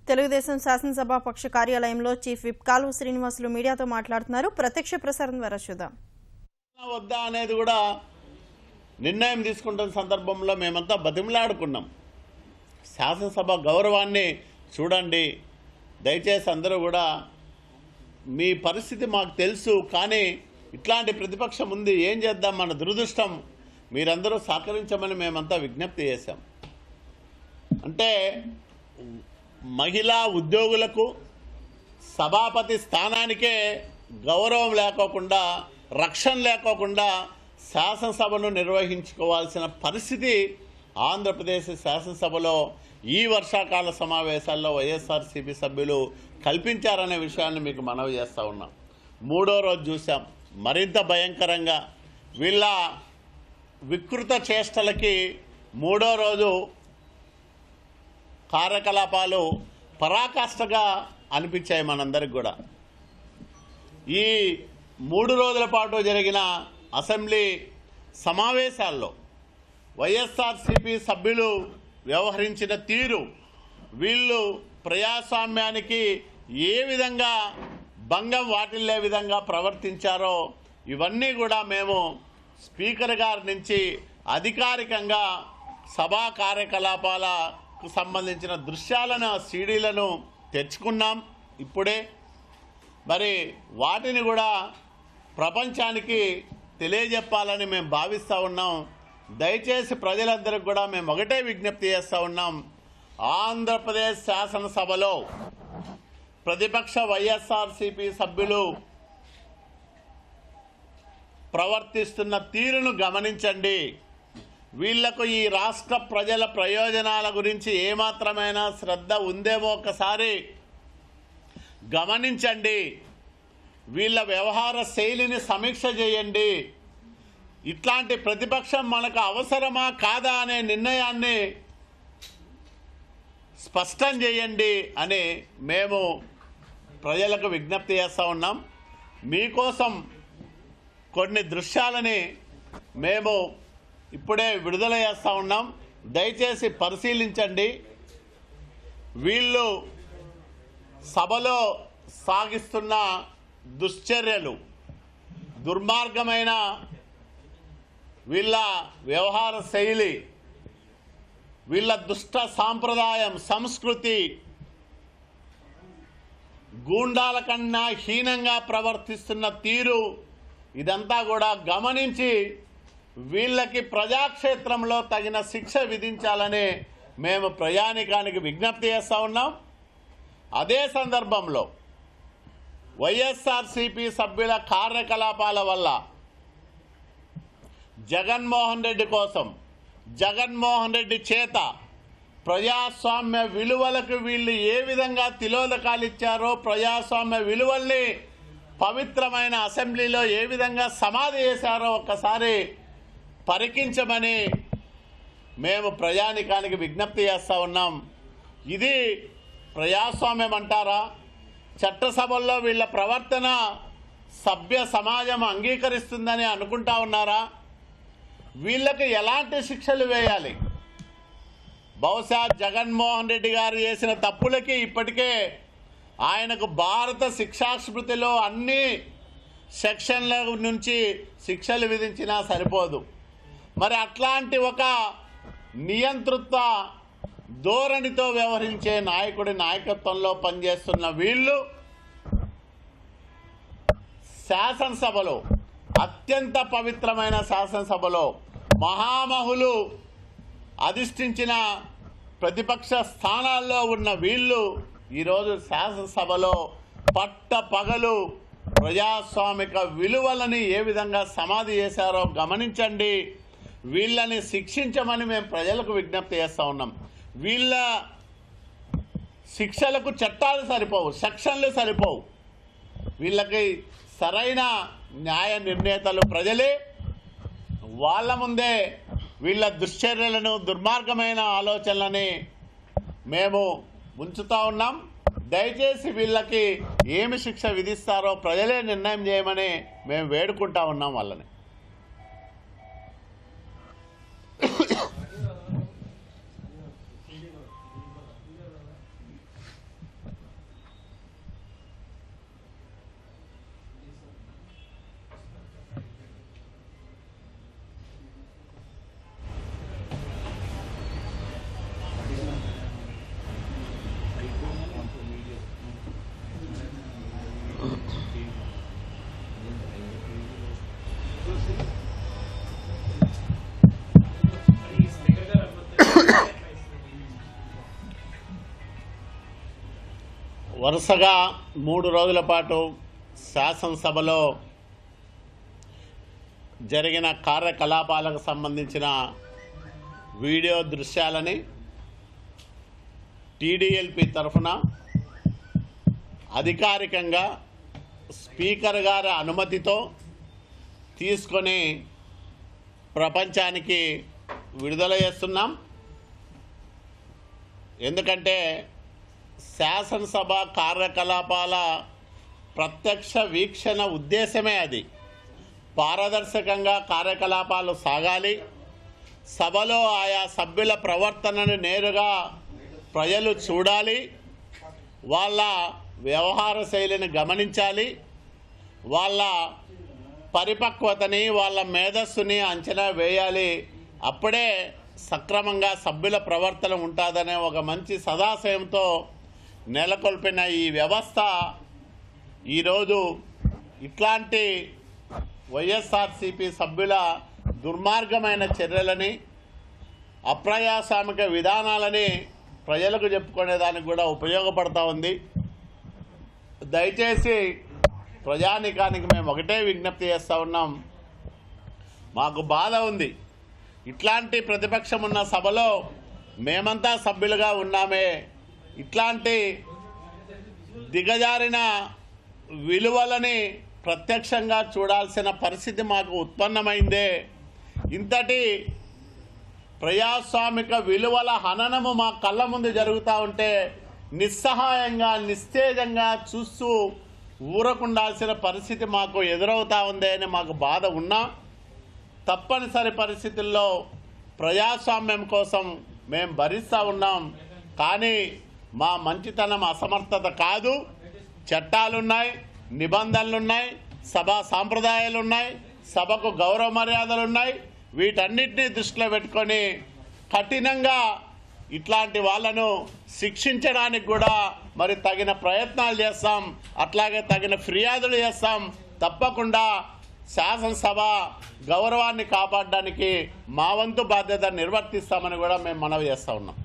తెలుగుదేశం శాసనసభ పక్ష కార్యాలయంలో చీఫ్ విప్ కాలువ శ్రీనివాసులు మీడియాతో మాట్లాడుతున్నారు. ప్రత్యక్ష ప్రసారం ద్వారా చూద్దాం. వద్దా అనేది కూడా నిర్ణయం తీసుకుంటున్న సందర్భంలో మేమంతా బతిమలాడుకున్నాం. శాసనసభ గౌరవాన్ని చూడండి, దయచేసి అందరూ కూడా మీ పరిస్థితి మాకు తెలుసు, కానీ ఇట్లాంటి ప్రతిపక్షం ఉంది, ఏం చేద్దాం, మన దురదృష్టం, మీరందరూ సహకరించమని మేమంతా విజ్ఞప్తి చేశాం. అంటే మహిళా ఉద్యోగులకు సభాపతి స్థానానికే గౌరవం లేకోకుండా, రక్షణ లేకోకుండా శాసనసభను నిర్వహించుకోవాల్సిన పరిస్థితి ఆంధ్రప్రదేశ్ శాసనసభలో ఈ వర్షాకాల సమావేశాల్లో వైఎస్ఆర్సీపీ సభ్యులు కల్పించారనే విషయాన్ని మీకు మనవి చేస్తూ ఉన్నాం. మూడో రోజు చూసాం, మరింత భయంకరంగా వీళ్ళ వికృత చేష్టలకి మూడో రోజు కార్యకలాపాలు పరాకాష్ఠగా అనిపించాయి మనందరికి కూడా. ఈ 3 రోజుల పాటు జరిగిన అసెంబ్లీ సమావేశాల్లో వైఎస్ఆర్సీపీ సభ్యులు వ్యవహరించిన తీరు, వీళ్ళు ప్రజాస్వామ్యానికి ఏ విధంగా భంగం వాటిల్లే విధంగా ప్రవర్తించారో ఇవన్నీ కూడా మేము స్పీకర్ గారి నుంచి అధికారికంగా సభా కార్యకలాపాలకు సంబంధించిన దృశ్యాలను, సీడీలను తెచ్చుకున్నాం ఇప్పుడే. మరి వాటిని కూడా ప్రపంచానికి తెలియజెప్పాలని మేము భావిస్తూ ఉన్నాం. దయచేసి ప్రజలందరికీ కూడా మేము ఒకటే విజ్ఞప్తి చేస్తూ ఉన్నాం, ఆంధ్రప్రదేశ్ శాసనసభలో ప్రతిపక్ష వైఎస్ఆర్సీపీ సభ్యులు ప్రవర్తిస్తున్న తీరును గమనించండి. వీళ్లకు ఈ రాష్ట్ర ప్రజల ప్రయోజనాల గురించి ఏమాత్రమైనా శ్రద్ధ ఉందేమో ఒకసారి గమనించండి. వీళ్ళ వ్యవహార శైలిని సమీక్ష చేయండి. ఇట్లాంటి ప్రతిపక్షం మనకు అవసరమా కాదా అనే నిర్ణయాన్ని స్పష్టం చేయండి అని మేము ప్రజలకు విజ్ఞప్తి చేస్తూ ఉన్నాం. మీకోసం కొన్ని దృశ్యాలని మేము ఇప్పుడే విడుదల చేస్తూ ఉన్నాం, దయచేసి పరిశీలించండి. వీళ్ళు సభలో సాగిస్తున్న దుశ్చర్యలు, దుర్మార్గమైన వీళ్ళ వ్యవహార శైలి, వీళ్ళ దుష్ట సాంప్రదాయం, సంస్కృతి, గూండాల కన్నా హీనంగా ప్రవర్తిస్తున్న తీరు, ఇదంతా కూడా గమనించి వీళ్ళకి ప్రజాక్షేత్రంలో తగిన శిక్ష విధించాలని మేము ప్రయాణికానికి విజ్ఞప్తి చేస్తూ ఉన్నాం. అదే సందర్భంలో వైఎస్ఆర్సీపీ సభ్యుల కార్యకలాపాల వల్ల జగన్మోహన్ రెడ్డి కోసం, జగన్మోహన్ రెడ్డి చేత ప్రజాస్వామ్య విలువలకు వీళ్ళు ఏ విధంగా తిలోదకాలు ఇచ్చారో, ప్రజాస్వామ్య విలువల్ని పవిత్రమైన అసెంబ్లీలో ఏ విధంగా సమాధి చేశారో ఒక్కసారి పరికించమని మేము ప్రజానికానికి విజ్ఞప్తి చేస్తూ ఉన్నాం. ఇది ప్రజాస్వామ్యం అంటారా? చట్టసభల్లో వీళ్ళ ప్రవర్తన సభ్య సమాజం అంగీకరిస్తుందని అనుకుంటా ఉన్నారా? వీళ్ళకి ఎలాంటి శిక్షలు వేయాలి? బహుశా జగన్మోహన్ రెడ్డి గారు చేసిన తప్పులకి ఇప్పటికే ఆయనకు భారత శిక్షాస్మృతిలో అన్ని సెక్షన్ల నుంచి శిక్షలు విధించినా సరిపోదు. మరి అట్లాంటి ఒక నియంతృత్వ ధోరణితో వ్యవహరించే నాయకుడి నాయకత్వంలో పనిచేస్తున్న వీళ్ళు శాసనసభలో, అత్యంత పవిత్రమైన శాసనసభలో మహామహులు అధిష్ఠించిన ప్రతిపక్ష స్థానాల్లో ఉన్న వీళ్ళు ఈరోజు శాసనసభలో పట్టపగలు ప్రజాస్వామిక విలువలని ఏ విధంగా సమాధి చేశారో గమనించండి. వీళ్ళని శిక్షించమని మేము ప్రజలకు విజ్ఞప్తి చేస్తూ ఉన్నాం. వీళ్ళ శిక్షలకు చట్టాలు సరిపోవు, సెక్షన్లు సరిపోవు. వీళ్ళకి సరైన న్యాయ నిర్ణేతలు ప్రజలే. వాళ్ళ ముందే వీళ్ళ దుశ్చర్యలను, దుర్మార్గమైన ఆలోచనలని మేము ఉంచుతూ ఉన్నాం. దయచేసి వీళ్ళకి ఏమి శిక్ష విధిస్తారో ప్రజలే నిర్ణయం చేయమని మేము వేడుకుంటా ఉన్నాం వాళ్ళని. వరుసగా 3 రోజుల పాటు శాసనసభలో జరిగిన కార్యకలాపాలకు సంబంధించిన వీడియో దృశ్యాలని టీడీఎల్పీ తరఫున అధికారికంగా స్పీకర్ గారి అనుమతితో తీసుకొని ప్రపంచానికి విడుదల చేస్తున్నాం. ఎందుకంటే శాసనసభ కార్యకలాపాల ప్రత్యక్ష వీక్షణ ఉద్దేశమే అది. పారదర్శకంగా కార్యకలాపాలు సాగాలి. సభలో ఆయా సభ్యుల ప్రవర్తనను నేరుగా ప్రజలు చూడాలి. వాళ్ళ వ్యవహార శైలిని గమనించాలి. వాళ్ళ పరిపక్వతని, వాళ్ళ మేధస్సుని అంచనా వేయాలి. అప్పుడే సక్రమంగా సభ్యుల ప్రవర్తన ఉంటుందనే ఒక మంచి సదాశయంతో నెలకొల్పిన ఈ వ్యవస్థ ఈరోజు ఇట్లాంటి వైఎస్ఆర్సీపీ సభ్యుల దుర్మార్గమైన చర్యలని, అప్రజాస్వామిక విధానాలని ప్రజలకు చెప్పుకునేదానికి కూడా ఉపయోగపడతా ఉంది. దయచేసి ప్రజానికానికి మేము ఒకటే విజ్ఞప్తి చేస్తూ ఉన్నాం. మాకు బాధ ఉంది. ఇట్లాంటి ప్రతిపక్షం ఉన్న సభలో మేమంతా సభ్యులుగా ఉన్నామే. ఇట్లాంటి దిగజారిన విలువలని ప్రత్యక్షంగా చూడాల్సిన పరిస్థితి మాకు ఉత్పన్నమైందే. ఇంతటి ప్రజాస్వామిక విలువల హననము మా కళ్ళ ముందు జరుగుతూ ఉంటే నిస్సహాయంగా, నిస్తేజంగా చూస్తూ ఊరకుండాల్సిన పరిస్థితి మాకు ఎదురవుతూ ఉంది అని మాకు బాధ ఉన్నా, తప్పనిసరి పరిస్థితుల్లో ప్రజాస్వామ్యం కోసం మేము భరిస్తూ ఉన్నాం. కానీ మా మంచితనం అసమర్థత కాదు. చట్టాలున్నాయి, నిబంధనలున్నాయి, సభా సాంప్రదాయాలున్నాయి, సభకు గౌరవ మర్యాదలున్నాయి. వీటన్నిటినీ దృష్టిలో పెట్టుకొని కఠినంగా ఇట్లాంటి వాళ్ళను శిక్షించడానికి కూడా మరి తగిన ప్రయత్నాలు చేస్తాం. అట్లాగే తగిన ఫిర్యాదులు చేస్తాం. తప్పకుండా శాసనసభ గౌరవాన్ని కాపాడడానికి మా వంతు బాధ్యత నిర్వర్తిస్తామని కూడా మేము మనవి చేస్తూ ఉన్నాం.